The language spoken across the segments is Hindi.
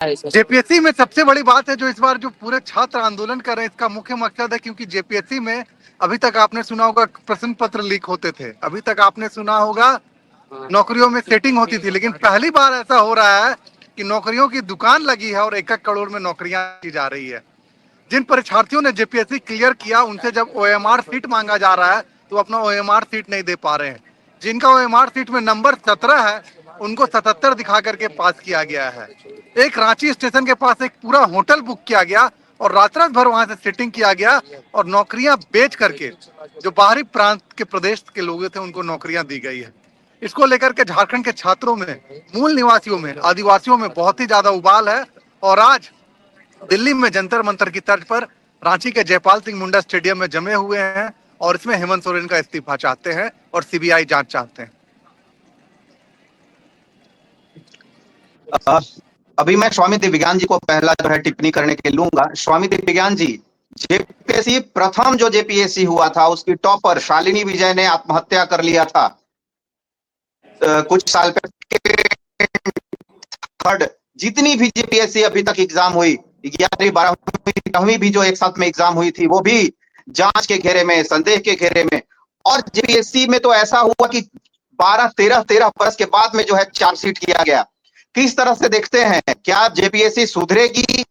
जेपीएससी में सबसे बड़ी बात है जो इस बार जो पूरे छात्र आंदोलन कर रहे हैं, इसका मुख्य मकसद है क्योंकि जेपीएससी में अभी तक आपने सुना होगा प्रश्न पत्र लीक होते थे, अभी तक आपने सुना होगा नौकरियों में सेटिंग होती थी, लेकिन पहली बार ऐसा हो रहा है कि नौकरियों की दुकान लगी है और 1-1 करोड़ में नौकरियां की जा रही है। जिन परीक्षार्थियों ने जेपीएससी क्लियर किया उनसे जब ओएमआर सीट मांगा जा रहा है तो अपना ओएमआर सीट नहीं दे पा रहे हैं। जिनका ओएमआर सीट में नंबर 17 है उनको 77 दिखा करके पास किया गया है। एक रांची स्टेशन के पास एक पूरा होटल बुक किया गया और रात रात भर वहां से सिटिंग किया गया और नौकरियां बेच करके जो बाहरी प्रांत के प्रदेश के लोग थे उनको नौकरियां दी गई है। इसको लेकर के झारखंड के छात्रों में, मूल निवासियों में, आदिवासियों में बहुत ही ज्यादा उबाल है और आज दिल्ली में जंतर मंतर की तर्ज पर रांची के जयपाल सिंह मुंडा स्टेडियम में जमे हुए हैं और इसमें हेमंत सोरेन का इस्तीफा चाहते हैं और सीबीआई जांच चाहते हैं। अभी मैं स्वामी दिव्यज्ञान जी को पहला जो है टिप्पणी करने के लूंगा। स्वामी दिव्यज्ञान जी, जेपीएससी प्रथम जो जेपीएससी हुआ था उसकी टॉपर शालिनी विजय ने आत्महत्या कर लिया था कुछ साल पहले। थर्ड, जितनी भी जेपीएससी अभी तक एग्जाम हुई, 11वीं 12वीं 10वीं भी जो एक साथ में एग्जाम हुई थी, वो भी जांच के घेरे में, संदेह के घेरे में। और जेपीएससी में तो ऐसा हुआ कि 12-13 बरस के बाद में जो है चार्जशीट किया गया। किस तरह से देखते हैं, क्या जेपीएससी सुधरेगी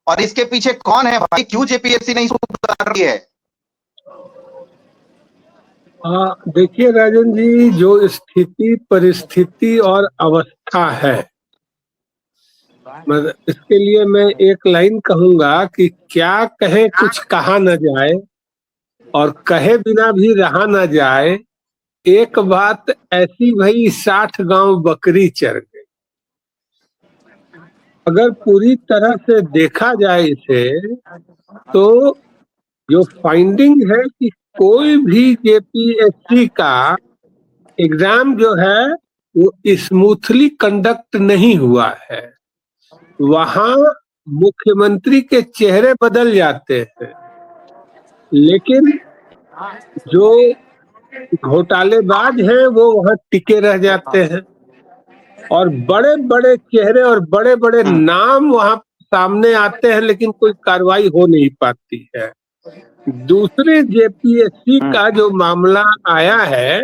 और इसके पीछे कौन है भाई? क्यों जेपीएससी नहीं सुधर रही है? देखिए राजन जी, जो स्थिति, परिस्थिति और अवस्था है, मतलब इसके लिए मैं एक लाइन कहूंगा कि क्या कहे कुछ कहा न जाए और कहे बिना भी रहा न जाए। एक बात ऐसी भई 60 गांव बकरी चर गई। अगर पूरी तरह से देखा जाए इसे तो जो फाइंडिंग है कि कोई भी जेपीएससी का एग्जाम जो है वो स्मूथली कंडक्ट नहीं हुआ है। वहां मुख्यमंत्री के चेहरे बदल जाते हैं, लेकिन जो घोटालेबाज हैं वो वहां टिके रह जाते हैं और बड़े बड़े चेहरे और बड़े बड़े नाम वहां सामने आते हैं, लेकिन कोई कार्रवाई हो नहीं पाती है। दूसरे जेपीएससी का जो मामला आया है,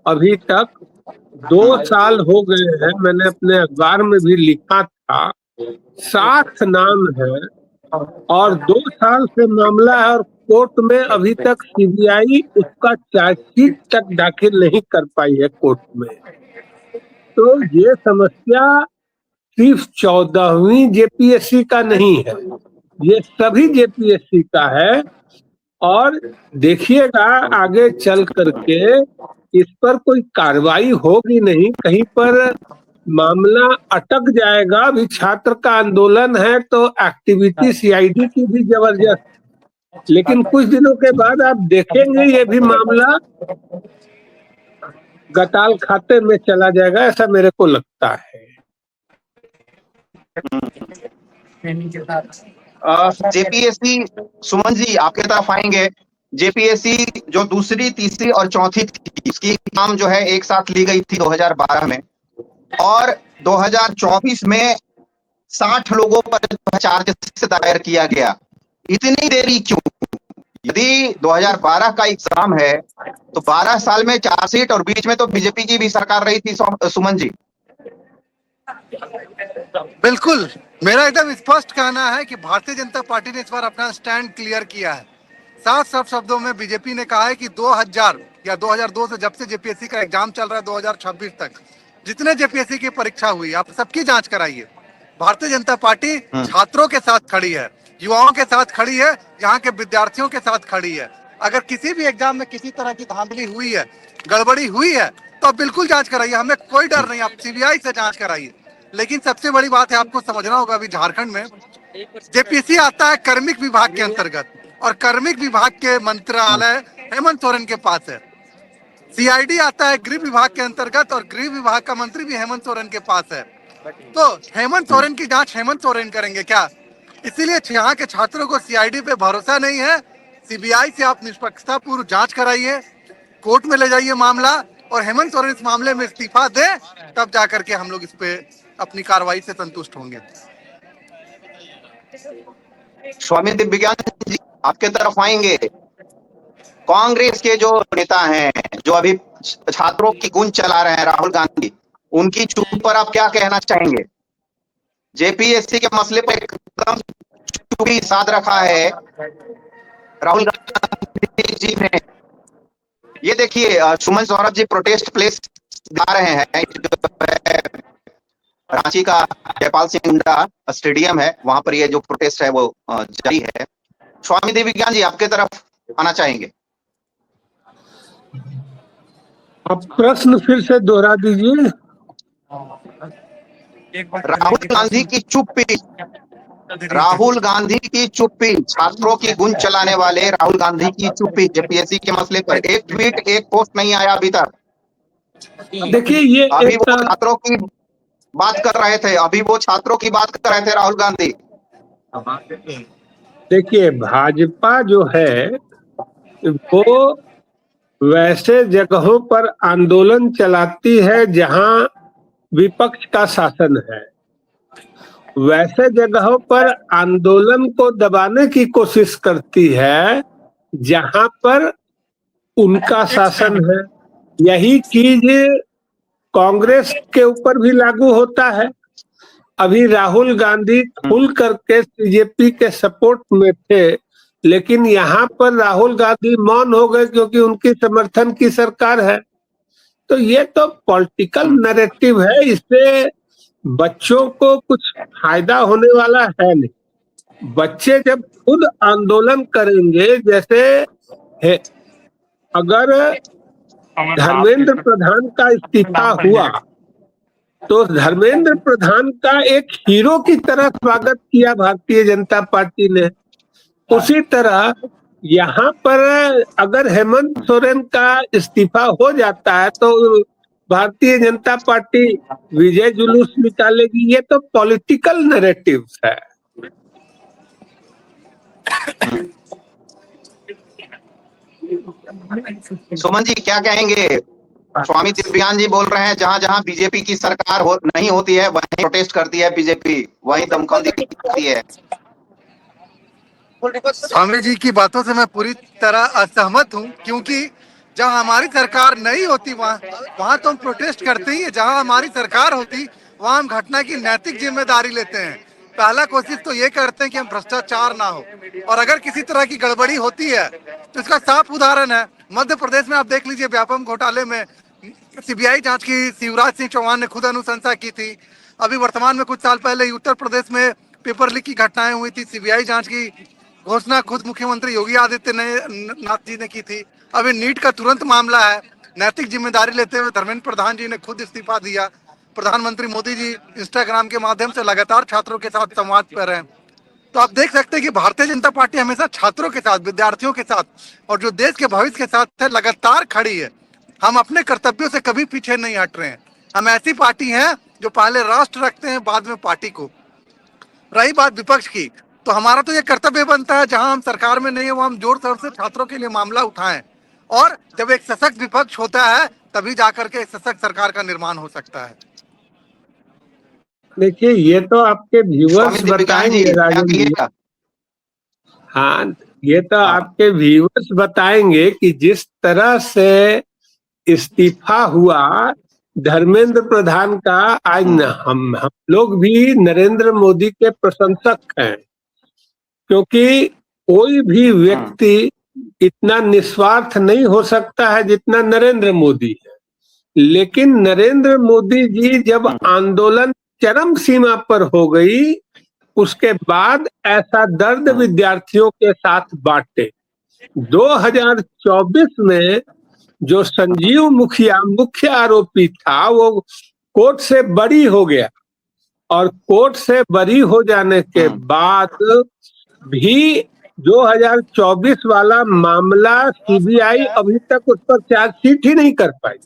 अभी तक 2 साल हो गए हैं, मैंने अपने अखबार में भी लिखा था, 60 नाम है और 2 साल से मामला है और कोर्ट में अभी तक सीबीआई उसका चार्जशीट तक दाखिल नहीं कर पाई है कोर्ट में। तो ये समस्या सिर्फ 14वीं जेपीएससी का नहीं है, ये सभी जेपीएससी का है। और देखिएगा आगे चल करके इस पर कोई कार्रवाई होगी नहीं, कहीं पर मामला अटक जाएगा। अभी छात्र का आंदोलन है तो एक्टिविटी सीआईडी की भी जबरदस्त, लेकिन कुछ दिनों के बाद आप देखेंगे ये भी मामला गताल खाते में चला जाएगा, ऐसा मेरे को लगता है। जेपीएससी, सुमन जी आपके तरफ आएंगे। जेपीएससी जो दूसरी, तीसरी और चौथी थी, इसकी एग्जाम जो है एक साथ ली गई थी 2012 में और 2024 में 60 लोगों पर चार्जशीट दायर किया गया। इतनी देरी क्यों? यदि 2012 का एग्जाम है तो 12 साल में चार्जशीट, और बीच में तो बीजेपी की भी सरकार रही थी सुमन जी। बिल्कुल, मेरा एकदम स्पष्ट कहना है कि भारतीय जनता पार्टी ने इस बार अपना स्टैंड क्लियर किया है। साफ साफ शब्दों में बीजेपी ने कहा है कि 2000 या 2002 से जब से जेपीएससी का एग्जाम चल रहा है 2026 तक जितने जेपीएससी की परीक्षा हुई आप सबकी जांच कराइए। भारतीय जनता पार्टी छात्रों के साथ खड़ी है, युवाओं के साथ खड़ी है, यहाँ के विद्यार्थियों के साथ खड़ी है। अगर किसी भी एग्जाम में किसी तरह की धांधली हुई है, गड़बड़ी हुई है तो आप बिल्कुल जांच कराइए, हमें कोई डर नहीं, आप सीबीआई से जांच कराइए। लेकिन सबसे बड़ी बात है आपको समझना होगा, अभी झारखंड में जेपीएससी आता है कार्मिक विभाग के अंतर्गत और कार्मिक विभाग के मंत्रालय हेमंत सोरेन के पास है। सीआईडी आता है गृह विभाग के अंतर्गत और गृह विभाग का मंत्री भी हेमंत सोरेन के पास है। तो हेमंत सोरेन की जांच हेमंत सोरेन करेंगे क्या? इसीलिए यहाँ के छात्रों को सीआईडी पे भरोसा नहीं है। सीबीआई से आप निष्पक्षता पूर्व जांच कराइए, कोर्ट में ले जाइए मामला और हेमंत सोरेन इस मामले में इस्तीफा दे, तब जाकर के हम लोग इस पे अपनी कार्रवाई से संतुष्ट होंगे। स्वामी दिव्यज्ञान जी आपके तरफ आएंगे। कांग्रेस के जो नेता हैं, जो अभी छात्रों की गूंज चला रहे हैं, राहुल गांधी, उनकी चुप पर आप क्या कहना चाहेंगे? जेपीएससी के मसले पर एकदम चुप्पी साध रखा है राहुल गांधी जी ने। ये देखिए सुमन सौरभ जी प्रोटेस्ट प्लेस जा रहे हैं, रांची का जयपाल सिंह हुड्डा स्टेडियम है, वहां पर ये जो प्रोटेस्ट है वो जारी है। स्वामी दिव्यज्ञान जी आपके तरफ आना चाहेंगे। आप प्रश्न फिर से दोहरा दीजिए। राहुल गांधी की चुप्पी, राहुल गांधी की चुप्पी, छात्रों की गूंज चलाने वाले राहुल गांधी की चुप्पी जेपीएससी के मसले पर एक ट्वीट, एक पोस्ट नहीं आया अभी तक। देखिए ये अभी वो छात्रों की बात कर रहे थे, अभी वो छात्रों की बात कर रहे थे राहुल गांधी। देखिए भाजपा जो है वो वैसे जगहों पर आंदोलन चलाती है जहां विपक्ष का शासन है, वैसे जगहों पर आंदोलन को दबाने की कोशिश करती है जहां पर उनका शासन है। यही चीज कांग्रेस के ऊपर भी लागू होता है। अभी राहुल गांधी खुल करके बीजेपी के सपोर्ट में थे, लेकिन यहाँ पर राहुल गांधी मौन हो गए क्योंकि उनकी समर्थन की सरकार है। तो ये तो पॉलिटिकल नैरेटिव है, इससे बच्चों को कुछ फायदा होने वाला है नहीं। बच्चे जब खुद आंदोलन करेंगे, जैसे अगर धर्मेंद्र प्रधान का इस्तीफा हुआ तो धर्मेंद्र प्रधान का एक हीरो की तरह स्वागत किया भारतीय जनता पार्टी ने। उसी तरह यहाँ पर अगर हेमंत सोरेन का इस्तीफा हो जाता है तो भारतीय जनता पार्टी विजय जुलूस निकालेगी। ये तो पॉलिटिकल नैरेटिव है। सुमन जी क्या कहेंगे? स्वामी दिव्यज्ञान जी बोल रहे हैं जहां जहां बीजेपी की सरकार नहीं होती है वहीं प्रोटेस्ट करती है बीजेपी, वहीं दमखम दिखाती है। स्वामी जी की बातों से मैं पूरी तरह असहमत हूं, क्योंकि जहां हमारी सरकार नहीं होती वहां तो हम प्रोटेस्ट करते ही है। जहां हमारी सरकार होती वहां हम घटना की नैतिक जिम्मेदारी लेते हैं। पहला कोशिश तो ये करते हैं कि हम भ्रष्टाचार ना हो, और अगर किसी तरह की गड़बड़ी होती है तो इसका साफ उदाहरण है मध्य प्रदेश में। आप देख लीजिए, व्यापम घोटाले में सीबीआई जांच की शिवराज सिंह चौहान ने खुद अनुशंसा की थी। अभी वर्तमान में कुछ साल पहले उत्तर प्रदेश में पेपर लीक की घटनाएं हुई थी, सीबीआई जांच की घोषणा खुद मुख्यमंत्री योगी आदित्यनाथ जी ने की थी। अभी नीट का तुरंत मामला है, नैतिक जिम्मेदारी लेते हुए धर्मेंद्र प्रधान जी ने खुद इस्तीफा दिया। प्रधानमंत्री मोदी जी इंस्टाग्राम के माध्यम से लगातार छात्रों के साथ संवाद कर रहे हैं। तो आप देख सकते हैं कि भारतीय जनता पार्टी हमेशा छात्रों के साथ, विद्यार्थियों के साथ और जो देश के भविष्य के साथ है लगातार खड़ी है। हम अपने कर्तव्यों से कभी पीछे नहीं हट रहे हैं। हम ऐसी पार्टी हैं जो पहले राष्ट्र रखते हैं, बाद में पार्टी को। रही बात विपक्ष की, तो हमारा तो ये कर्तव्य बनता है जहां हम सरकार में नहीं है वहां हम जोर शोर से छात्रों के लिए मामला उठाएं, और जब एक सशक्त विपक्ष होता है तभी जाकर के एक सशक्त सरकार का निर्माण हो सकता है। देखिए ये तो आपके व्यूअर्स बताएंगे राजन जी। हाँ, ये तो आपके व्यूअर्स बताएंगे कि जिस तरह से इस्तीफा हुआ धर्मेंद्र प्रधान का, आज हम लोग भी नरेंद्र मोदी के प्रशंसक हैं, क्योंकि कोई भी व्यक्ति इतना निस्वार्थ नहीं हो सकता है जितना नरेंद्र मोदी है। लेकिन नरेंद्र मोदी जी जब आंदोलन चरम सीमा पर हो गई, उसके बाद ऐसा दर्द विद्यार्थियों के साथ बांटे। 2024 में जो संजीव मुखिया मुख्य आरोपी था वो कोर्ट से बरी हो गया, और कोर्ट से बरी हो जाने के बाद भी 2024 वाला मामला सीबीआई अभी तक उस पर चार्जशीट ही नहीं कर पाई।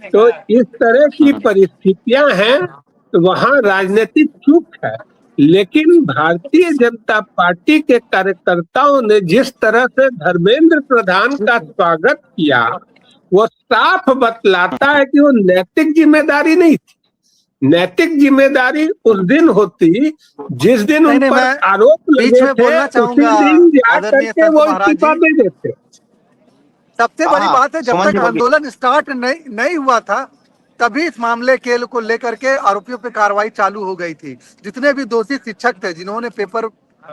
तो इस तरह की परिस्थितियां हैं, तो वहां राजनीतिक चूक है। लेकिन भारतीय जनता पार्टी के कार्यकर्ताओं ने जिस तरह से धर्मेंद्र प्रधान का स्वागत किया, वो साफ बतलाता है कि वो नैतिक जिम्मेदारी नहीं थी, नैतिक जिम्मेदारी उस दिन होती जिस दिन नहीं, उन नहीं, पर मैं आरोप बीच लगे में थे, बोलना उसी चाहूंगा दिन जा आदरणीय करके संत वो महाराज इस्तीफा जी। दे देते। सबसे बड़ी हाँ बात है, जब सुमन तक जी बोलिए। आंदोलन स्टार्ट नहीं हुआ था तभी इस मामले के को लेकर के आरोपियों पे कार्रवाई चालू हो गई थी। जितने भी दोषी शिक्षक थे जिन्होंने पेपर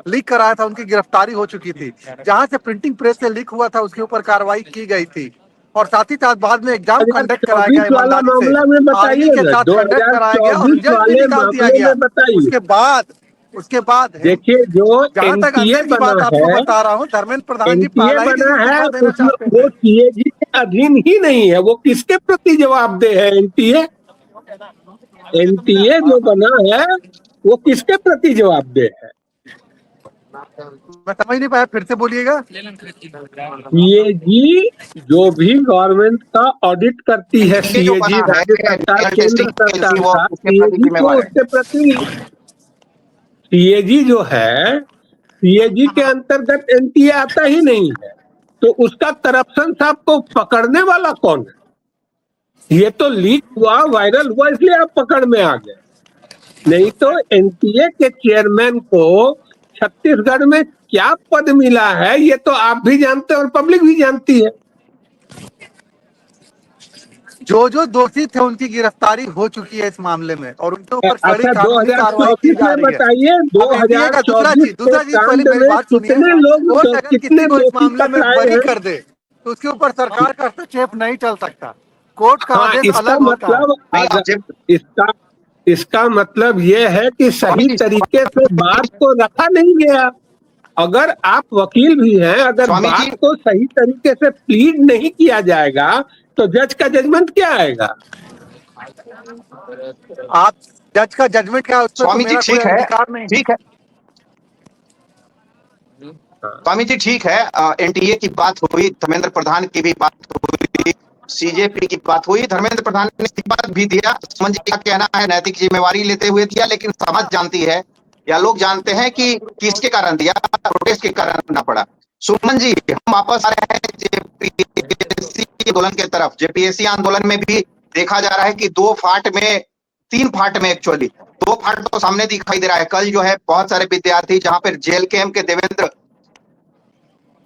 लीक कराया था उनकी गिरफ्तारी हो चुकी थी। जहां से प्रिंटिंग प्रेस से लीक हुआ था उसके ऊपर कार्रवाई की गई थी और साथ ही साथ बाद में एग्जाम कंडक्ट कराया गया 2024 वाला ईमानदारी से, मामला में आर्मी बताइए के ना, साथ कंडक्ट कराया गया और 2024 रिजल्ट भी वाले निकाल दिया मामले गया। में बताइए। उसके बाद है, देखिए, जो जहां तक एनटीए अंदर की बना बात आपको है, बता रहा हूँ, धर्मेंद्र प्रधान जी एनटीए पहला ही दिन बना है, इस्तीफा देना उसमें चाहते वो थे। सीएजी के अधीन ही नहीं है। वो किसके प्रति जवाबदेह है? एनटीए एनटीए जो बना है वो किसके प्रति जवाबदेह है? मैं समझ नहीं पाया, फिर से बोलिएगा। सीएजी जो भी गवर्नमेंट का ऑडिट करती है, ये जो सीएजी बना है राज्य सरकार नेशनल केंद्र टेस्टिंग सरकार एजेंसी, वो का, उसके प्रति सीएजी को जिम्मेवार है। उसके प्रति, सीएजी जो है, सीएजी के अंतर्गत एनटीए आता ही नहीं है। तो उसका करप्शन साहब को पकड़ने वाला कौन है? ये तो लीक हुआ, वायरल हुआ, इसलिए आप पकड़ में आ गए। नहीं तो एनटीए के चेयरमैन को छत्तीसगढ़ में क्या पद मिला है ये तो आप भी जानते हैं और पब्लिक भी जानती है। जो दोषी थे उनकी गिरफ्तारी हो चुकी है इस मामले में और उनके ऊपर कड़ी अच्छा, कानूनी कार्रवाई की 2024 जा में रही है। बताइए, अब एनटीए का 2024 के दूसरा चीज पहले कांड मेरी में बात सुनिए। कितने लोग, कोर्ट अगर कितने किसी को इस दोषी मामले में पकड़ाए बरी हैं? कर दे तो उसके ऊपर सरकार का हस्तक्षेप नहीं चल सकता। कोर्ट का हाँ, आदेश इसका अलग होता है। मतलब नहीं अगर इसका मतलब ये है कि स्वामी सही जी, तरीके से बात को रखा नहीं गया। अगर आप वकील भी हैं, अगर स्वामी बात जी, को सही तरीके से प्लीड नहीं किया जाएगा तो जज का जजमेंट क्या आएगा? आप जज का जजमेंट क्या है उस पर तो स्वामी जी मेरा कोई ठीक है, अधिकार नहीं। ठीक है स्वामी जी, ठीक है। एनटीए की बात हुई, धर्मेंद्र प्रधान की भी बात हुई, सीजेपी की बात हुई। धर्मेंद्र प्रधान ने इस्तीफा भी दिया। सुमन जी का कहना है नैतिक जिम्मेवारी लेते हुए दिया, लेकिन समाज जानती है या लोग जानते हैं कि किसके कारण दिया, प्रोटेस्ट के कारण करना पड़ा। सुमन जी, हम वापस आ रहे हैं जेपीएससी आंदोलन की तरफ। जेपीएससी आंदोलन में भी देखा जा रहा है कि तीन फाट में एक्चुअली दो फाट तो सामने दिखाई दे रहा है। कल जो है बहुत सारे विद्यार्थी जहां पर जेएलकेएम के देवेंद्र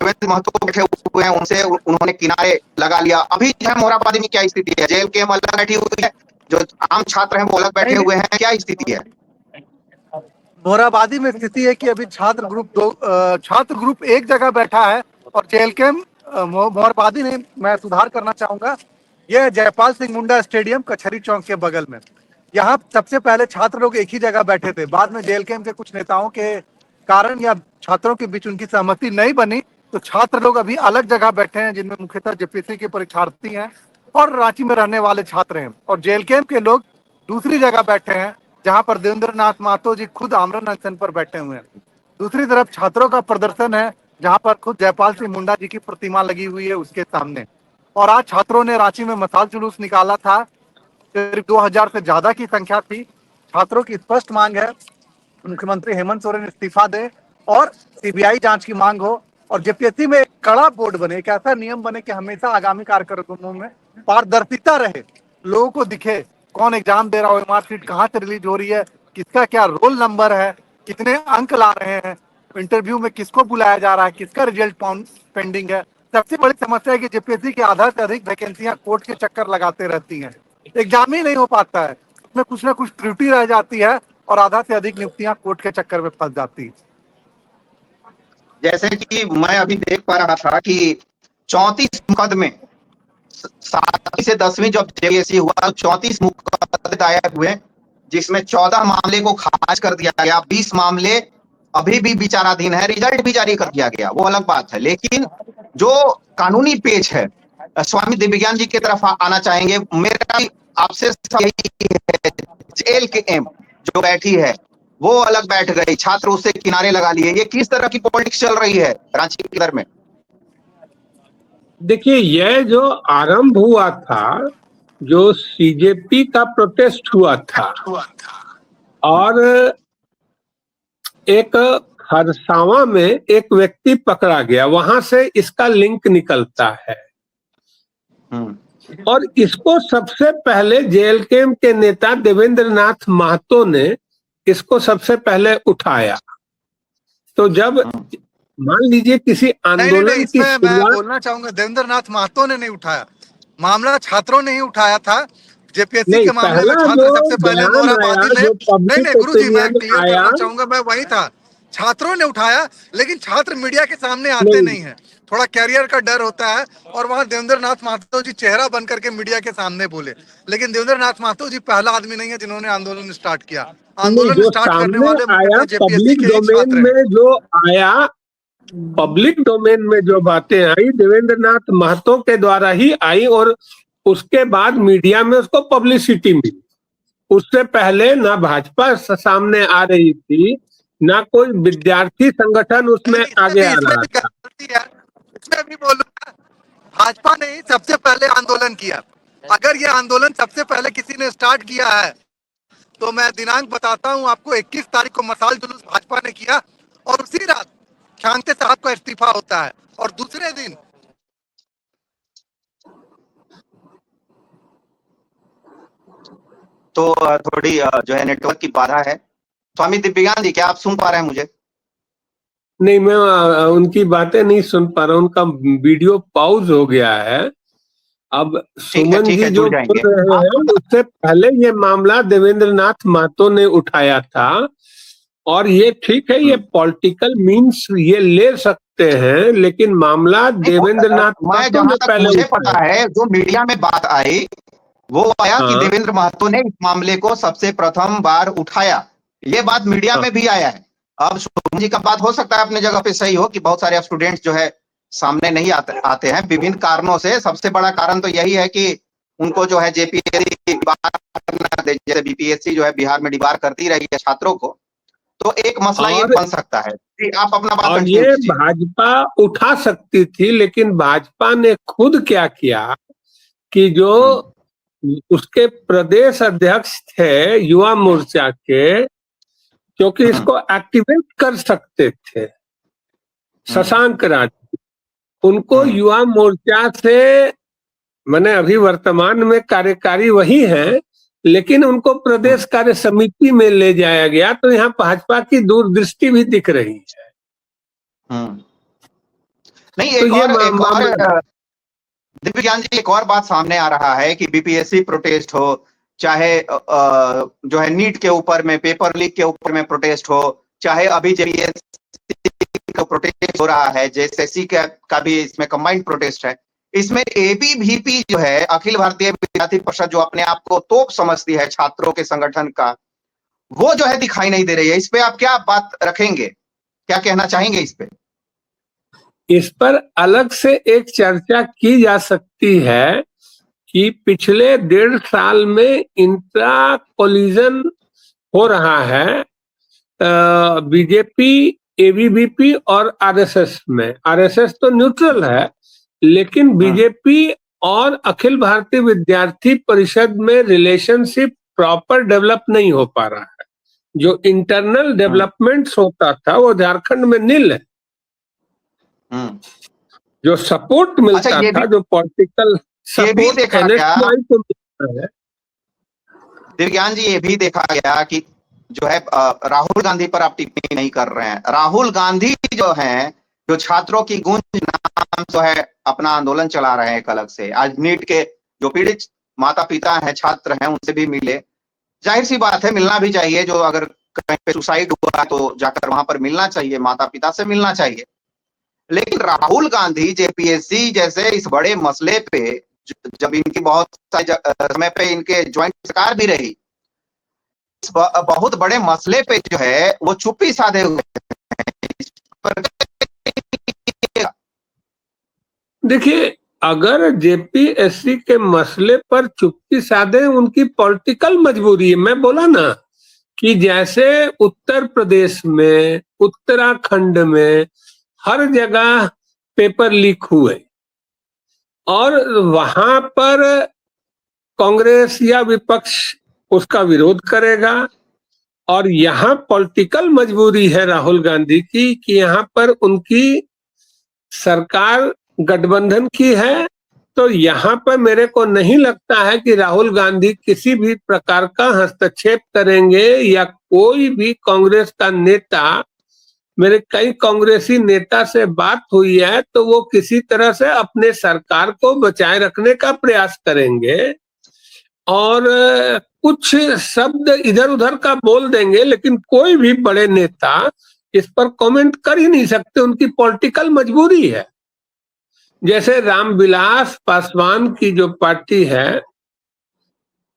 महतो बैठे हुए हैं, उनसे उन्होंने किनारे लगा लिया। अभी जो है मोराबादी में क्या स्थिति है? जेएलकेएम अलग बैठी हुई है, जो आम छात्र हैं वो अलग बैठे हुए हैं, क्या स्थिति है? मोराबादी में स्थिति है कि अभी छात्र ग्रुप एक जगह बैठा है और जेएलकेएम मोराबादी नहीं, मैं सुधार करना चाहूंगा, यह जयपाल सिंह मुंडा स्टेडियम कचहरी चौक के बगल में। यहाँ सबसे पहले छात्र लोग एक ही जगह बैठे थे। बाद में जेएलकेएम के कुछ नेताओं के कारण या छात्रों के बीच उनकी सहमति नहीं बनी तो छात्र लोग अभी अलग जगह बैठे हैं, जिनमें मुख्यतः जेपीएससी के परीक्षार्थी हैं और रांची में रहने वाले छात्र हैं। और जेएलकेएम के लोग दूसरी जगह बैठे हैं जहां पर देवेंद्र नाथ महतो जी खुद आमरण अनशन पर बैठे हुए हैं। दूसरी तरफ छात्रों का प्रदर्शन है जहां पर खुद जयपाल सिंह मुंडा जी की प्रतिमा लगी हुई है उसके सामने। और आज छात्रों ने रांची में मसाल जुलूस निकाला था, करीब 2000 से ज्यादा की संख्या थी। छात्रों की स्पष्ट मांग है मुख्यमंत्री हेमंत सोरेन इस्तीफा दे और सीबीआई जांच की मांग हो और जेपीएससी में एक कड़ा बोर्ड बने, एक ऐसा नियम बने कि हमेशा आगामी कार्यक्रमों में पारदर्शिता रहे, लोगों को दिखे कौन एग्जाम दे रहा हो, मार्कशीट कहाँ से रिलीज हो रही है, किसका क्या रोल नंबर है, कितने अंक ला रहे हैं, इंटरव्यू में किसको बुलाया जा रहा है, किसका रिजल्ट पेंडिंग है। सबसे बड़ी समस्या है कि जेपीएससी की आधा से अधिक वैकेंसियां कोर्ट के चक्कर लगाते रहती हैं, एग्जाम ही नहीं हो पाता है, उसमें कुछ ना कुछ त्रुटि रह जाती है और आधा से अधिक नियुक्तियां कोर्ट के चक्कर में फंस जाती है। जैसे कि मैं अभी देख पा रहा था कि 34 मुकदमे 7वीं से 10वीं जब जेपीएससी हुआ, 34 मुकदमे दायर हुए, जिसमें 14 मामले को खारिज कर दिया गया, 20 मामले अभी भी विचाराधीन है, रिजल्ट भी जारी कर दिया गया, वो अलग बात है। लेकिन जो कानूनी पेच है, स्वामी दिव्यज्ञान जी की तरफ आना चाहेंगे। मेरा आपसे यही है, जेएलकेएम जो बैठी है वो अलग बैठ गई, छात्र उससे किनारे लगा लिए, ये किस तरह की पॉलिटिक्स चल रही है रांची के अंदर में? देखिए, यह जो आरंभ हुआ था, जो सीजेपी का प्रोटेस्ट हुआ था और एक खरसावां में एक व्यक्ति पकड़ा गया, वहां से इसका लिंक निकलता है। और इसको सबसे पहले जेएलके के नेता देवेंद्र नाथ महतो ने इसको सबसे पहले उठाया। तो जब मान लीजिए किसी नहीं नहीं आंदोलन नहीं, की इसमें मैं शुरुआत, बोलना चाहूंगा देवेंद्र नाथ महतो ने नहीं उठाया, मामला छात्रों ने ही उठाया था। जेपीएससी नहीं, के मामले में पहला जो छात्र सबसे पहले बयान आया, मोरहाबादी में, जो नहीं नहीं पब्लिक गुरुजी, मैं ओपिनियन क्लियर आया, करना चाहूंगा, मैं वही था, छात्रों ने उठाया, लेकिन छात्र मीडिया के सामने आते नहीं नहीं है, थोड़ा कैरियर का डर होता है, और वहां देवेंद्र नाथ महतो जी चेहरा बन करके मीडिया के सामने बोले। लेकिन देवेंद्र नाथ महतो जी पहला आदमी नहीं है जिन्होंने आंदोलन स्टार्ट किया। नहीं, आंदोलन जो स्टार्ट करने सामने वाले आया मुख्यतः जेपीएससी पब्लिक के ही डोमेन छात्र हैं। में जो आया, पब्लिक डोमेन में जो बातें आई देवेंद्र नाथ महतो के द्वारा ही आई, और उसके बाद मीडिया में उसको पब्लिसिटी मिली। उससे पहले ना भाजपा सामने आ रही थी, ना कोई विद्यार्थी संगठन उसमें आगे आ इसमें रहा भी था। गलती है, इसमें भी बोलूंगा, भाजपा ने ही सबसे पहले आंदोलन किया। अगर ये आंदोलन सबसे पहले किसी ने स्टार्ट किया है तो मैं दिनांक बताता हूं आपको, 21 तारीख को मसाल जुलूस भाजपा ने किया, और उसी रात ख्यांगते साहब का इस्तीफा होता है, और दूसरे दिन तो थोड़ी जो है नेटवर्क की बाधा है। स्वामी दिव्यज्ञान जी, क्या आप सुन पा रहे हैं मुझे? नहीं, मैं उनकी बातें नहीं सुन पा रहा, उनका वीडियो पॉज हो गया है। अब सुमन ठीक जी है, जो जुड़ बोल जाएंगे। रहे हैं, उससे पहले ये मामला देवेंद्र नाथ महतो ने उठाया था, और ये ठीक है, ये पॉलिटिकल मीन्स ये ले सकते हैं, लेकिन मामला देवेंद्र नाथ मैं महतो जहां ने तक पहले मुझे उठाया। पता है, जो मीडिया में बात आई वो आया कि हाँ देवेंद्र महतो ने इस मामले को सबसे प्रथम बार उठाया। ये बात मीडिया हाँ में भी आया है। अब शुभम जी का बात हो सकता है अपने जगह पे सही हो कि बहुत सारे स्टूडेंट्स जो है सामने नहीं आते हैं विभिन्न कारणों से। सबसे बड़ा कारण तो यही है कि उनको जो है जेपीएससी, जैसे बीपीएससी जो है बिहार में डिबार करती रही है छात्रों को, तो एक मसला ये और बन सकता है। आप अपना बात और कंटिन्यू ये कीजिए। भाजपा उठा सकती थी, लेकिन भाजपा ने खुद क्या किया कि जो उसके प्रदेश अध्यक्ष थे युवा मोर्चा के, क्योंकि इसको एक्टिवेट कर सकते थे, शशांक राज, उनको युवा मोर्चा से, मैंने अभी वर्तमान में कार्यकारी वही है, लेकिन उनको प्रदेश कार्य समिति में ले जाया गया। तो यहाँ भाजपा की दूरदृष्टि भी दिख रही है। नहीं, तो ये दिव्यज्ञान जी, एक और बात सामने आ रहा है कि बीपीएससी प्रोटेस्ट हो, चाहे जो है नीट के ऊपर में, पेपर लीक के ऊपर में प्रोटेस्ट हो, चाहे अभी जेपीएससी का प्रोटेस्ट हो रहा है, जेएसएससी का भी इसमें कंबाइंड प्रोटेस्ट है। इसमें एबीवीपी जो है, अखिल भारतीय विद्यार्थी परिषद, जो अपने आप को तोप समझती है छात्रों के संगठन का, वो जो है दिखाई नहीं दे रही है। इस पे आप क्या बात रखेंगे, क्या कहना चाहेंगे इस पे? इस पर अलग से एक चर्चा की जा सकती है कि पिछले 1.5 साल में इंट्रा कोलिजन हो रहा है बीजेपी, एबीवीपी और आरएसएस में। आरएसएस तो न्यूट्रल है, लेकिन बीजेपी और अखिल भारतीय विद्यार्थी परिषद में रिलेशनशिप प्रॉपर डेवलप नहीं हो पा रहा है। जो इंटरनल डेवलपमेंट्स होता था वो झारखंड में नील है। जो सपोर्ट मिलता था, जो पॉलिटिकल सपोर्ट एनएसयूआई को मिलता है। दिव्यज्ञान जी, ये भी देखा गया कि जो है राहुल गांधी पर आप टिप्पणी नहीं कर रहे हैं। राहुल गांधी जो हैं, जो छात्रों की गूंज नाम जो है अपना आंदोलन चला रहे हैं एक अलग से। आज नीट के जो पीड़ित माता पिता हैं, छात्र हैं, उनसे भी मिले। जाहिर सी बात है, मिलना भी चाहिए। जो अगर कहीं पे सुसाइड हुआ तो जाकर वहां पर मिलना चाहिए, माता पिता से मिलना चाहिए। लेकिन राहुल गांधी जेपीएससी जैसे इस बड़े मसले पे, जब इनकी बहुत सारे समय पे इनके ज्वाइंट सरकार भी रही, इस बहुत बड़े मसले पे जो है वो चुप्पी साधे हुए हैं। देखिए, अगर जेपीएससी के मसले पर चुप्पी साधे, उनकी पॉलिटिकल मजबूरी है। मैं बोला ना कि जैसे उत्तर प्रदेश में, उत्तराखंड में हर जगह पेपर लीक हुए और वहां पर कांग्रेस या विपक्ष उसका विरोध करेगा, और यहाँ पॉलिटिकल मजबूरी है राहुल गांधी की कि यहाँ पर उनकी सरकार गठबंधन की है, तो यहाँ पर मेरे को नहीं लगता है कि राहुल गांधी किसी भी प्रकार का हस्तक्षेप करेंगे, या कोई भी कांग्रेस का नेता, मेरे कई कांग्रेसी नेता से बात हुई है तो वो किसी तरह से अपने सरकार को बचाए रखने का प्रयास करेंगे और कुछ शब्द इधर उधर का बोल देंगे, लेकिन कोई भी बड़े नेता इस पर कमेंट कर ही नहीं सकते, उनकी पॉलिटिकल मजबूरी है। जैसे रामविलास पासवान की जो पार्टी है,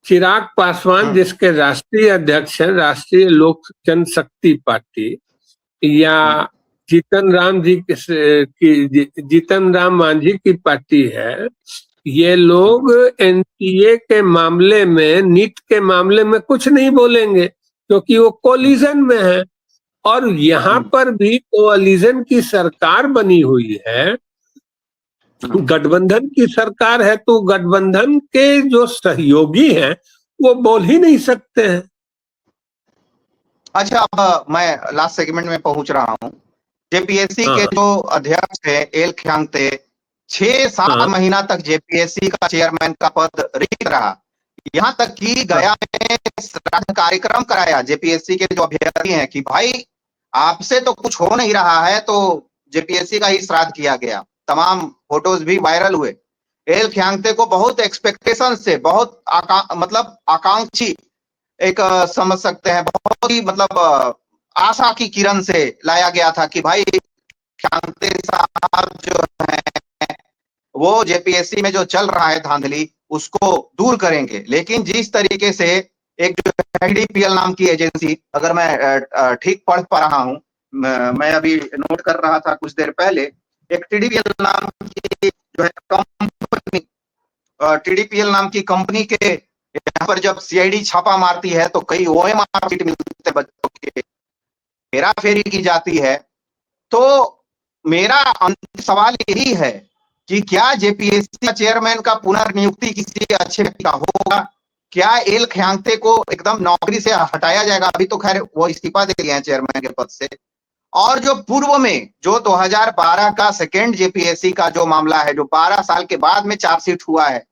चिराग पासवान जिसके राष्ट्रीय अध्यक्ष हैं, राष्ट्रीय लोक जनशक्ति पार्टी, या जीतन राम मांझी की पार्टी है, ये लोग एनटीए के मामले में, नीट के मामले में कुछ नहीं बोलेंगे क्योंकि वो कोलिजन में है। और यहाँ पर भी कोलिजन की सरकार बनी हुई है, गठबंधन की सरकार है, तो गठबंधन के जो सहयोगी हैं वो बोल ही नहीं सकते हैं। अच्छा, अब मैं लास्ट सेगमेंट में पहुंच रहा हूं। जेपीएससी के जो अध्यक्ष है एल ख्यांगते, 6-7 महीना तक जेपीएससी का चेयरमैन का पद रिक्त रहा। यहाँ तक कि गया में श्राद्ध कार्यक्रम कराया जेपीएससी के जो अभ्यर्थी हैं कि भाई आपसे तो कुछ हो नहीं रहा है, तो जेपीएससी का ही श्राद्ध किया गया। तमाम फोटोज भी वायरल हुए। एल ख्यांगते को बहुत एक्सपेक्टेशन से, बहुत आकांक्षी एक समझ सकते हैं, बहुत ही आशा की किरण से लाया गया था कि भाई ख्यांगते साहब जो है वो जेपीएससी में जो चल रहा है धांधली उसको दूर करेंगे। लेकिन जिस तरीके से एक जो टीडीपीएल नाम की एजेंसी, अगर मैं ठीक पढ़ पा रहा हूं, मैं अभी नोट कर रहा था कुछ देर पहले, एक टीडीपीएल नाम की जो है कंपनी, टीडीपीएल नाम की कंपनी के यहाँ पर जब सीआईडी छापा मारती है तो कई ओएमआर सीट मिलते बच्चों के, हेरा फेरी की जाती है। तो मेरा अंतिम सवाल यही है कि क्या जेपीएससी का चेयरमैन का पुनर्नियुक्ति किसी अच्छे व्यक्ति का होगा? क्या एल ख्यांगते को एकदम नौकरी से हटाया जाएगा? अभी तो खैर वो इस्तीफा दे दिए हैं चेयरमैन के पद से। और जो पूर्व में जो 2012 का सेकेंड जेपीएससी का जो मामला है, जो 12 साल के बाद में चार्जशीट हुआ है,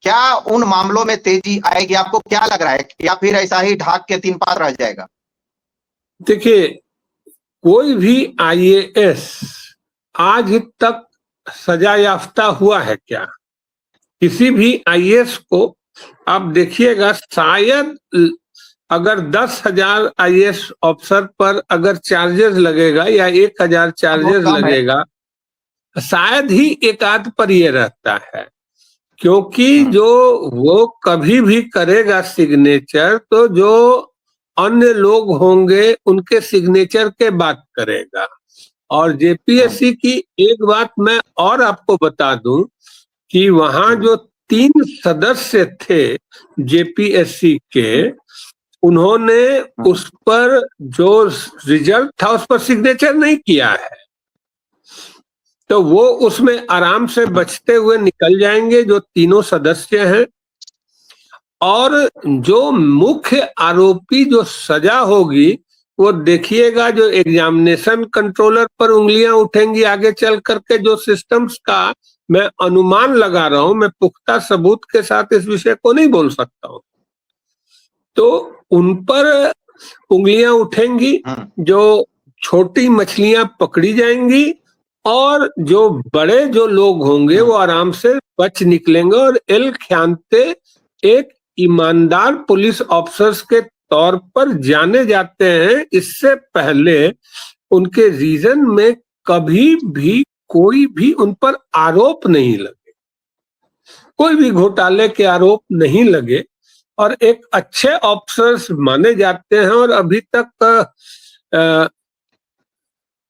क्या उन मामलों में तेजी आएगी? आपको क्या लग रहा है, या फिर ऐसा ही ढाक के 3 पात रह जाएगा? देखिए, कोई भी आईएएस आज तक सजा याफ्ता हुआ है क्या? किसी भी आईएएस को आप देखिएगा, शायद अगर 10,000 आईएएस अफसर पर अगर चार्जेस लगेगा या 1,000 चार्जेस लगेगा, शायद ही एक आध पर ये रहता है। क्योंकि जो वो कभी भी करेगा सिग्नेचर, तो जो अन्य लोग होंगे उनके सिग्नेचर के बात करेगा। और जेपीएससी की एक बात मैं और आपको बता दूं कि वहां जो 3 सदस्य थे जेपीएससी के, उन्होंने उस पर जो रिजल्ट था उस पर सिग्नेचर नहीं किया है, तो वो उसमें आराम से बचते हुए निकल जाएंगे जो तीनों सदस्य हैं। और जो मुख्य आरोपी जो सजा होगी वो देखिएगा, जो एग्जामिनेशन कंट्रोलर पर उंगलियां उठेंगी आगे चल करके, जो सिस्टम्स का मैं अनुमान लगा रहा हूं, मैं पुख्ता सबूत के साथ इस विषय को नहीं बोल सकता हूं, तो उन पर उंगलियां उठेंगी, जो छोटी मछलियां पकड़ी जाएंगी और जो बड़े जो लोग होंगे वो आराम से बच निकलेंगे। और एल ख्यांगते एक ईमानदार पुलिस ऑफिसर्स के तौर पर जाने जाते हैं। इससे पहले उनके रीजन में कभी भी कोई भी उन पर आरोप नहीं लगे, कोई भी घोटाले के आरोप नहीं लगे, और एक अच्छे ऑफिसर्स माने जाते हैं। और अभी तक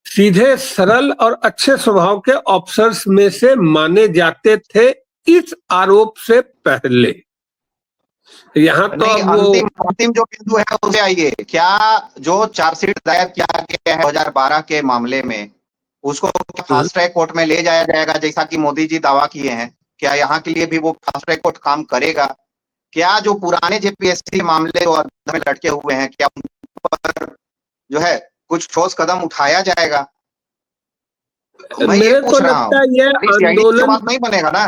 सीधे सरल और अच्छे स्वभाव के ऑफिसर्स में से माने जाते थे इस आरोप से पहले। यहाँ तो अंतिम जो बिंदु है उसे आइए, क्या जो चार्जशीट दायर किया गया है 2012 के मामले में, उसको फास्ट ट्रैक कोर्ट में ले जाया जाएगा जैसा कि मोदी जी दावा किए हैं? क्या यहाँ के लिए भी वो फास्ट ट्रैक कोर्ट काम करेगा? क्या जो पुराने जेपीएससी मामले जो में लटके हुए हैं, क्या उन पर जो है कुछ ठोस कदम उठाया जाएगा? मेरे को लगता है ये आंदोलन बात नहीं बनेगा ना।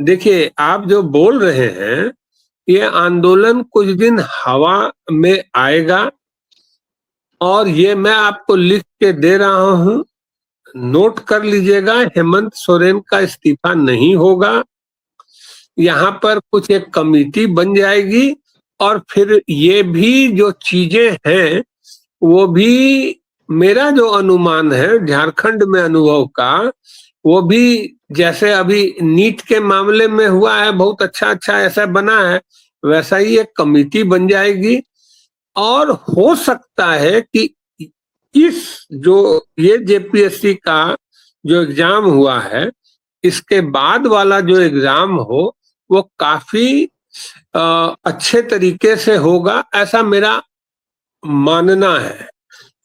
देखिए, आप जो बोल रहे हैं, ये आंदोलन कुछ दिन हवा में आएगा और ये मैं आपको लिख के दे रहा हूं, नोट कर लीजिएगा। हेमंत सोरेन का इस्तीफा नहीं होगा। यहाँ पर कुछ एक कमेटी बन जाएगी और फिर ये भी जो चीजें हैं वो भी, मेरा जो अनुमान है झारखंड में अनुभव का, वो भी जैसे अभी नीट के मामले में हुआ है, बहुत अच्छा अच्छा ऐसा बना है, वैसा ही एक कमेटी बन जाएगी। और हो सकता है कि इस जो ये जेपीएससी का जो एग्जाम हुआ है, इसके बाद वाला जो एग्जाम हो वो काफी अच्छे तरीके से होगा, ऐसा मेरा मानना है।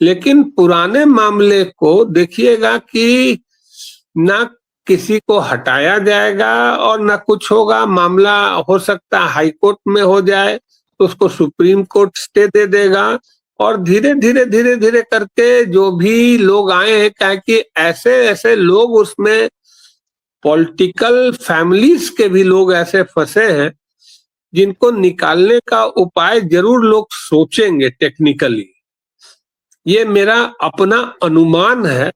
लेकिन पुराने मामले को देखिएगा कि ना किसी को हटाया जाएगा और ना कुछ होगा। मामला हो सकता है हाई कोर्ट में हो जाए तो उसको सुप्रीम कोर्ट स्टे दे देगा और धीरे धीरे करके जो भी लोग आए हैं, क्या कि ऐसे ऐसे लोग उसमें, पॉलिटिकल फैमिलीज के भी लोग ऐसे फंसे हैं जिनको निकालने का उपाय जरूर लोग सोचेंगे टेक्निकली। ये मेरा अपना अनुमान है,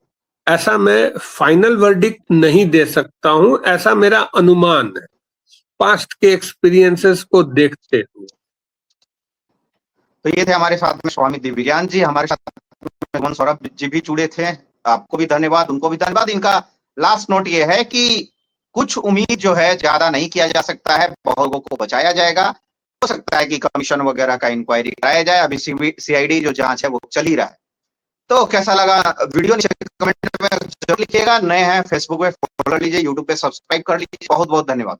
ऐसा मैं फाइनल वर्डिक्ट नहीं दे सकता हूं, ऐसा मेरा अनुमान है पास्ट के एक्सपीरियंसेस को देखते हुए। तो ये थे हमारे साथ में स्वामी दिव्यज्ञान जी, हमारे साथ में सौरभ जी भी जुड़े थे। आपको भी धन्यवाद, उनको भी धन्यवाद। इनका लास्ट नोट ये है कि कुछ उम्मीद जो है ज्यादा नहीं किया जा सकता है, बहुत लोगों को बचाया जाएगा। हो सकता है कि कमीशन वगैरह का इंक्वायरी कराया जाए, अभी सीआईडी जो जांच है वो चल ही रहा है। तो कैसा लगा वीडियो नीचे कमेंट में जरूर लिखिएगा। नए हैं फेसबुक पे फॉलो कर लीजिए, यूट्यूब पे सब्सक्राइब कर लीजिए। बहुत बहुत धन्यवाद।